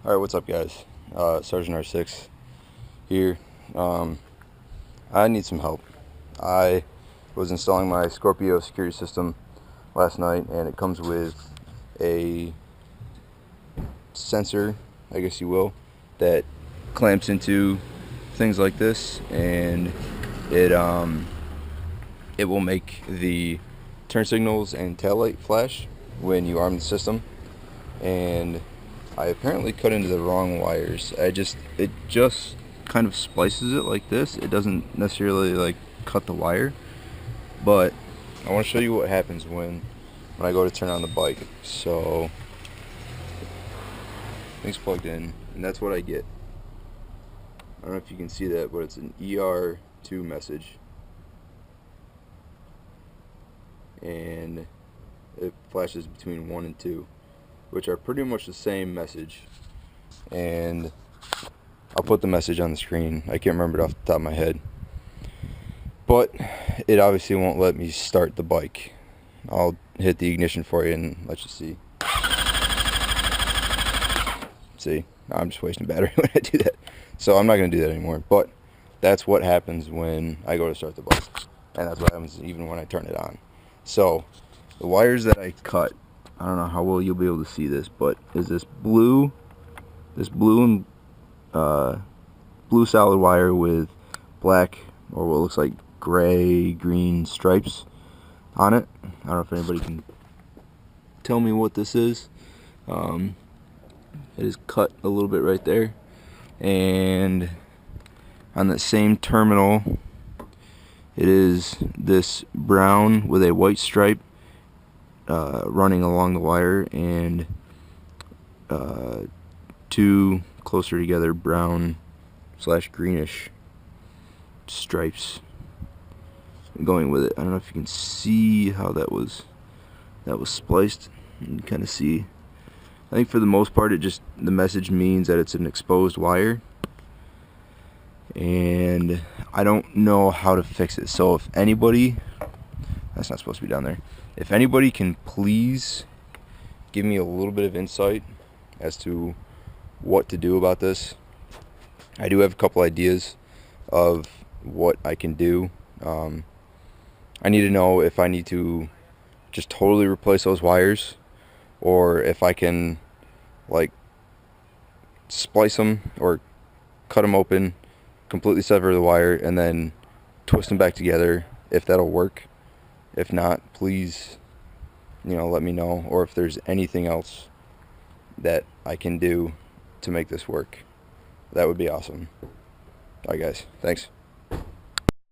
Alright, what's up guys? Sergeant R6 here. I need some help. I was installing my Scorpio security system last night, and it comes with a sensor, I guess you will, that clamps into things like this, and it will make the turn signals and tail light flash when you arm the system. And I apparently cut into the wrong wires. It just kind of splices it like this. It doesn't necessarily like cut the wire, but I want to show you what happens when I go to turn on the bike. So things plugged in, and that's what I get. I don't know if you can see that, but it's an ER2 message, and it flashes between 1 and 2, which are pretty much the same message. And I'll put the message on the screen. I can't remember it off the top of my head, but it obviously won't let me start the bike. I'll hit the ignition for you and let you see. See, I'm just wasting battery when I do that, so I'm not going to do that anymore. But that's what happens when I go to start the bike, and that's what happens even when I turn it on. So the wires that I cut, I don't know how well you'll be able to see this, but is this blue and blue solid wire with black, or what looks like gray green stripes on it. I don't know if anybody can tell me what this is. It is cut a little bit right there, and on that same terminal it is this brown with a white stripe running along the wire, and two closer together brown / greenish stripes going with it. I don't know if you can see how that was spliced. You can kind of see. I think for the most part the message means that it's an exposed wire, and I don't know how to fix it. So if anybody, that's not supposed to be down there, if anybody can please give me a little bit of insight as to what to do about this. I do have a couple ideas of what I can do. I need to know if I need to just totally replace those wires, or if I can like splice them or cut them open, completely sever the wire, and then twist them back together, if that'll work. If not, please, let me know, or if there's anything else that I can do to make this work. That would be awesome. Alright guys, thanks.